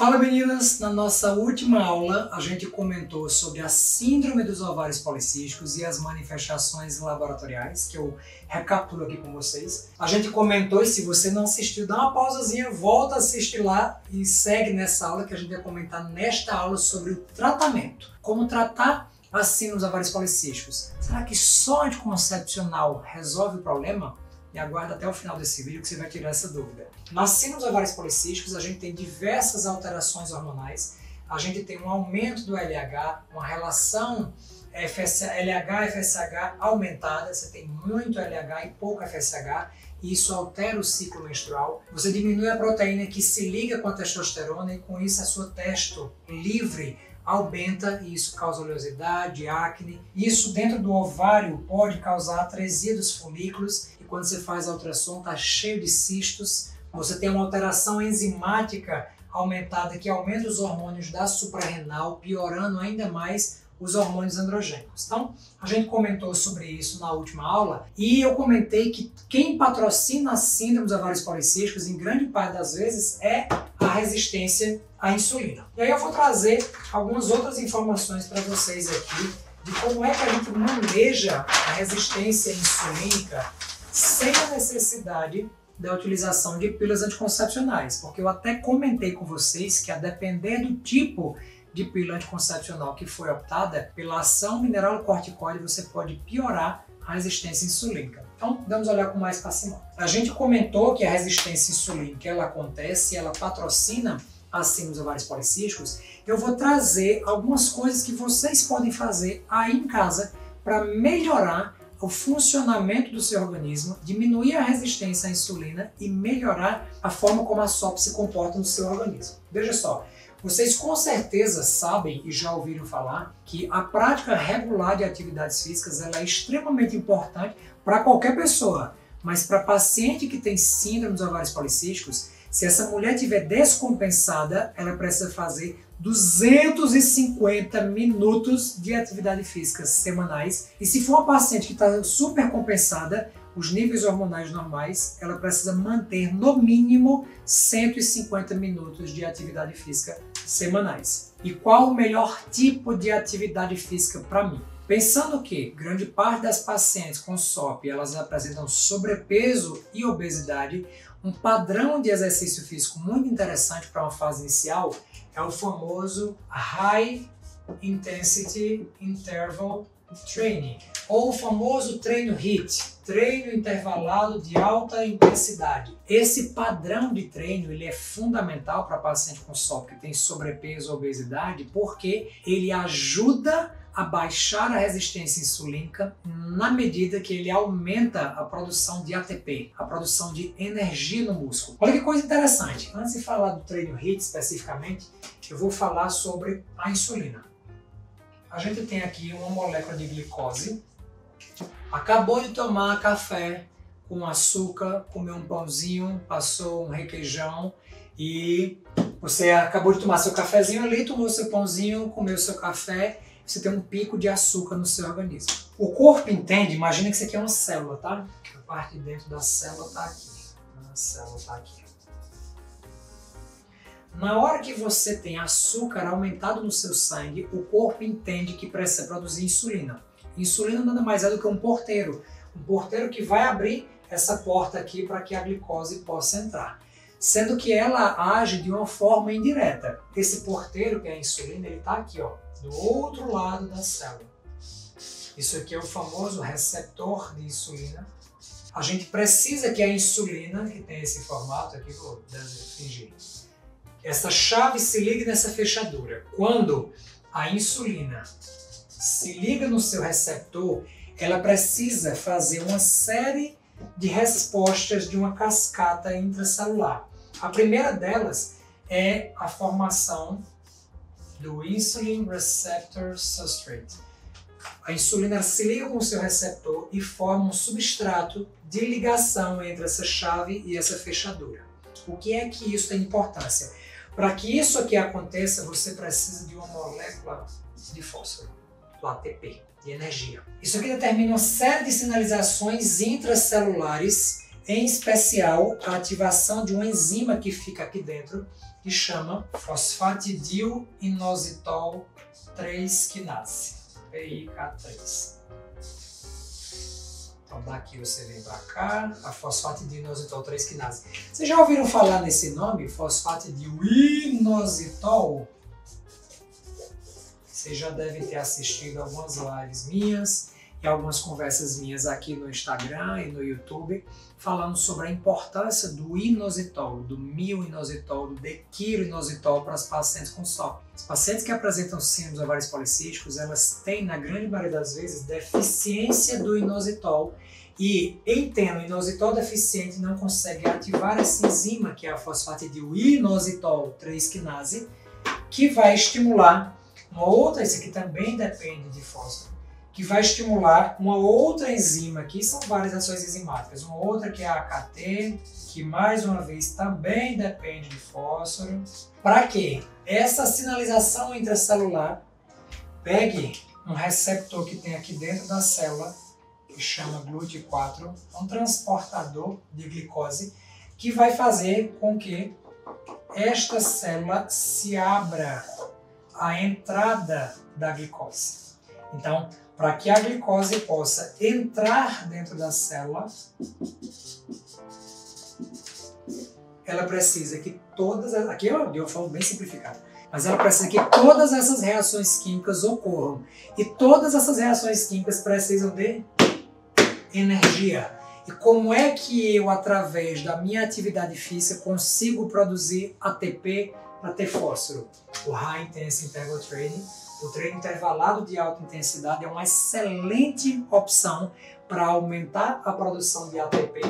Fala meninas, na nossa última aula a gente comentou sobre a síndrome dos ovários policísticos e as manifestações laboratoriais, que eu recapitulo aqui com vocês. A gente comentou, e se você não assistiu, dá uma pausazinha, volta a assistir lá e segue nessa aula que a gente vai comentar nesta aula sobre o tratamento. Como tratar a síndrome dos ovários policísticos. Será que só anticoncepcional resolve o problema? E aguarda até o final desse vídeo que você vai tirar essa dúvida. Na síndrome dos ovários policísticos, a gente tem diversas alterações hormonais. A gente tem um aumento do LH, uma relação LH-FSH aumentada. Você tem muito LH e pouco FSH, e isso altera o ciclo menstrual. Você diminui a proteína que se liga com a testosterona e com isso a sua testo livre aumenta e isso causa oleosidade, acne. Isso dentro do ovário pode causar atresia dos folículos e quando você faz a ultrassom está cheio de cistos. Você tem uma alteração enzimática aumentada que aumenta os hormônios da suprarrenal, piorando ainda mais os hormônios androgênicos. Então, a gente comentou sobre isso na última aula e eu comentei que quem patrocina a síndrome dos ovários policísticos, em grande parte das vezes, é a resistência à insulina. E aí eu vou trazer algumas outras informações para vocês aqui de como é que a gente maneja a resistência insulínica sem a necessidade da utilização de pílulas anticoncepcionais, porque eu até comentei com vocês que a depender do tipo de pílula anticoncepcional que foi optada, pela ação mineralocorticoide você pode piorar a resistência insulínica. Então, vamos olhar com mais parcimônia. A gente comentou que a resistência insulínica ela acontece, ela patrocina a síndrome dos ovários policísticos. Eu vou trazer algumas coisas que vocês podem fazer aí em casa para melhorar o funcionamento do seu organismo, diminuir a resistência à insulina e melhorar a forma como a SOP se comporta no seu organismo. Veja só, vocês com certeza sabem e já ouviram falar que a prática regular de atividades físicas ela é extremamente importante para qualquer pessoa, mas para paciente que tem síndrome dos ovários policísticos, se essa mulher estiver descompensada, ela precisa fazer 250 minutos de atividade física semanais. E se for uma paciente que está super compensada, os níveis hormonais normais, ela precisa manter no mínimo 150 minutos de atividade física semanais. E qual o melhor tipo de atividade física para mim? Pensando que grande parte das pacientes com SOP elas apresentam sobrepeso e obesidade, um padrão de exercício físico muito interessante para uma fase inicial é o famoso High Intensity Interval Training, ou o famoso treino HIIT, treino intervalado de alta intensidade. Esse padrão de treino ele é fundamental para paciente com SOP que tem sobrepeso ou obesidade, porque ele ajuda a baixar a resistência insulínica na medida que ele aumenta a produção de ATP, a produção de energia no músculo. Olha que coisa interessante, antes de falar do treino HIIT especificamente, eu vou falar sobre a insulina. A gente tem aqui uma molécula de glicose, acabou de tomar café com açúcar, comeu um pãozinho, passou um requeijão e você acabou de tomar seu cafezinho ali, tomou seu pãozinho, comeu seu café, você tem um pico de açúcar no seu organismo. O corpo entende, imagina que isso aqui é uma célula, tá? A parte de dentro da célula está aqui. A célula está aqui. Na hora que você tem açúcar aumentado no seu sangue, o corpo entende que precisa produzir insulina. Insulina nada mais é do que um porteiro que vai abrir essa porta aqui para que a glicose possa entrar. Sendo que ela age de uma forma indireta. Esse porteiro, que é a insulina, ele está aqui, ó, do outro lado da célula. Isso aqui é o famoso receptor de insulina. A gente precisa que a insulina, que tem esse formato aqui, vou fingir, essa chave se ligue nessa fechadura. Quando a insulina se liga no seu receptor, ela precisa fazer uma série de respostas de uma cascata intracelular. A primeira delas é a formação do Insulin Receptor Substrate. A insulina se liga com o seu receptor e forma um substrato de ligação entre essa chave e essa fechadura. O que é que isso tem importância? Para que isso aqui aconteça, você precisa de uma molécula de fósforo, do ATP, de energia. Isso aqui determina uma série de sinalizações intracelulares em especial a ativação de uma enzima que fica aqui dentro, que chama fosfatidilinositol 3 quinase, PIK3. Então daqui você vem para cá, a fosfatidilinositol 3 quinase. Vocês já ouviram falar nesse nome, fosfatidilinositol? Vocês já devem ter assistido algumas lives minhas e algumas conversas minhas aqui no Instagram e no YouTube, falando sobre a importância do inositol, do mil-inositol, do dequiro-inositol para os pacientes com SOP. Os pacientes que apresentam síndrome dos ovários policísticos, elas têm, na grande maioria das vezes, deficiência do inositol, e em tendo inositol deficiente, não consegue ativar essa enzima, que é a fosfatidilinositol 3 quinase, que vai estimular uma outra, esse aqui também depende de fósforo, que vai estimular uma outra enzima, aqui são várias ações enzimáticas, uma outra que é a AKT, que mais uma vez também depende de fósforo, para que essa sinalização intracelular pegue um receptor que tem aqui dentro da célula, que chama GLUT4, um transportador de glicose, que vai fazer com que esta célula se abra à entrada da glicose. Então, para que a glicose possa entrar dentro da célula, ela precisa que todas, aqui eu falo bem simplificado, mas ela precisa que todas essas reações químicas ocorram. E todas essas reações químicas precisam de energia. E como é que eu, através da minha atividade física, consigo produzir ATP para ter fósforo? O High Intense Interval Training, o treino intervalado de alta intensidade, é uma excelente opção para aumentar a produção de ATP,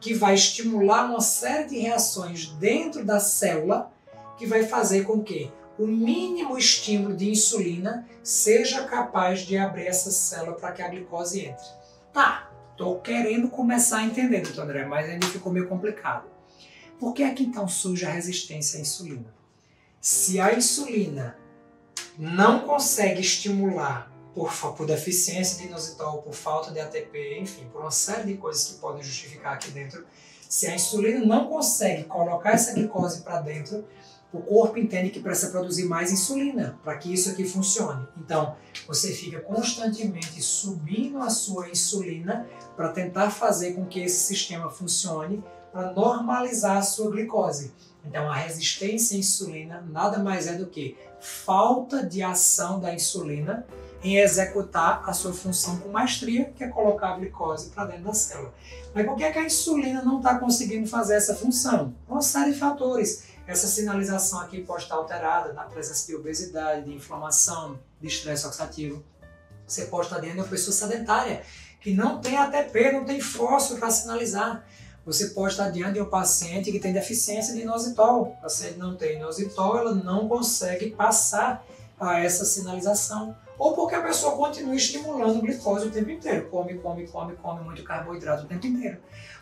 que vai estimular uma série de reações dentro da célula, que vai fazer com que o mínimo estímulo de insulina seja capaz de abrir essa célula para que a glicose entre. Tá, estou querendo começar a entender, doutor André, mas ainda ficou meio complicado. Por que é que então surge a resistência à insulina? Se a insulina não consegue estimular por deficiência de inositol, por falta de ATP, enfim, por uma série de coisas que podem justificar aqui dentro, se a insulina não consegue colocar essa glicose para dentro, o corpo entende que precisa produzir mais insulina para que isso aqui funcione. Então, você fica constantemente subindo a sua insulina para tentar fazer com que esse sistema funcione, para normalizar a sua glicose. Então, a resistência à insulina nada mais é do que falta de ação da insulina em executar a sua função com maestria, que é colocar a glicose para dentro da célula. Mas por que a insulina não está conseguindo fazer essa função? Uma série de fatores. Essa sinalização aqui pode estar alterada na presença de obesidade, de inflamação, de estresse oxidativo. Você pode estar dentro de uma pessoa sedentária, que não tem ATP, não tem fósforo para sinalizar. Você pode estar diante de um paciente que tem deficiência de inositol. O paciente não tem inositol, ela não consegue passar a essa sinalização. Ou porque a pessoa continua estimulando a glicose o tempo inteiro. Come muito carboidrato o tempo inteiro.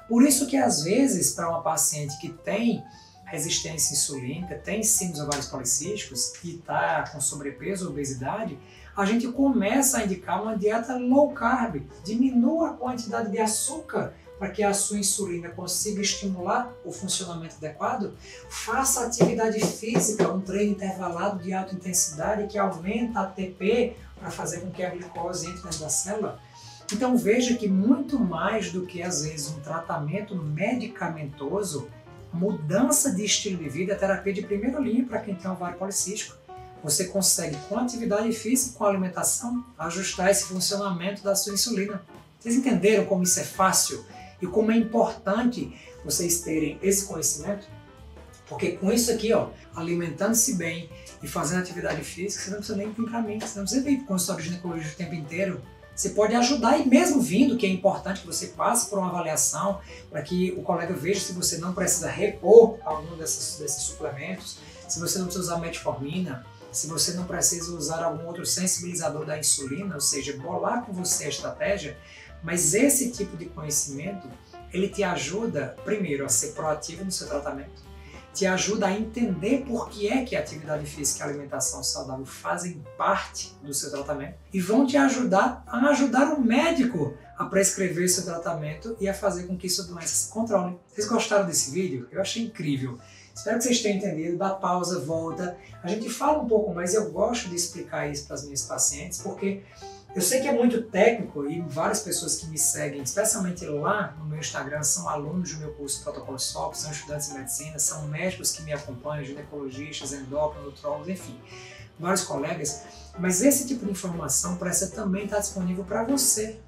Por isso que às vezes, para uma paciente que tem resistência insulínica, tem síndrome dos ovários policísticos e está com sobrepeso ou obesidade, a gente começa a indicar uma dieta low carb. Diminua a quantidade de açúcar para que a sua insulina consiga estimular o funcionamento adequado. Faça atividade física, um treino intervalado de alta intensidade que aumenta a ATP para fazer com que a glicose entre dentro da célula. Então veja que muito mais do que às vezes um tratamento medicamentoso, mudança de estilo de vida é terapia de primeira linha para quem tem ovário policístico. Você consegue, com atividade física, com alimentação, ajustar esse funcionamento da sua insulina. Vocês entenderam como isso é fácil e como é importante vocês terem esse conhecimento? Porque com isso aqui, ó, alimentando-se bem e fazendo atividade física, você não precisa nem vir para mim, você não precisa vir para o consultório de ginecologia o tempo inteiro. Você pode ajudar, e mesmo vindo, que é importante que você passe por uma avaliação para que o colega veja se você não precisa repor algum desses suplementos, se você não precisa usar metformina, se você não precisa usar algum outro sensibilizador da insulina, ou seja, bolar com você a estratégia. Mas esse tipo de conhecimento, ele te ajuda, primeiro, a ser proativo no seu tratamento, te ajuda a entender por que é que a atividade física e a alimentação saudável fazem parte do seu tratamento e vão te ajudar a ajudar o médico a prescrever o seu tratamento e a fazer com que sua doença se controle. Vocês gostaram desse vídeo? Eu achei incrível. Espero que vocês tenham entendido. Dá pausa, volta. A gente fala um pouco mais, eu gosto de explicar isso para as minhas pacientes, porque eu sei que é muito técnico e várias pessoas que me seguem, especialmente lá no meu Instagram, são alunos do meu curso Protocolo SOP, são estudantes de medicina, são médicos que me acompanham, ginecologistas, endócrinos, nutrólogos, enfim, vários colegas. Mas esse tipo de informação parece também estar disponível para você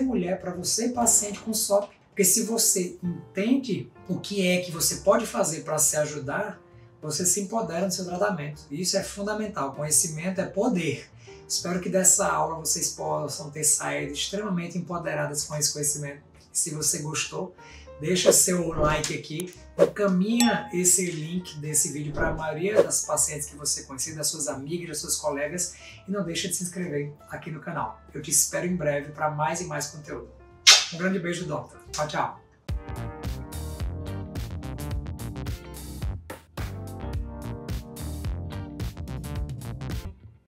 mulher, para você paciente com SOP. Porque se você entende o que é que você pode fazer para se ajudar, você se empodera no seu tratamento. E isso é fundamental. Conhecimento é poder. Espero que dessa aula vocês possam ter saído extremamente empoderadas com esse conhecimento. Se você gostou, deixa seu like aqui, encaminha esse link desse vídeo para a maioria das pacientes que você conhece, das suas amigas, das suas colegas, e não deixa de se inscrever aqui no canal. Eu te espero em breve para mais e mais conteúdo. Um grande beijo do Doctor. Tchau, tchau.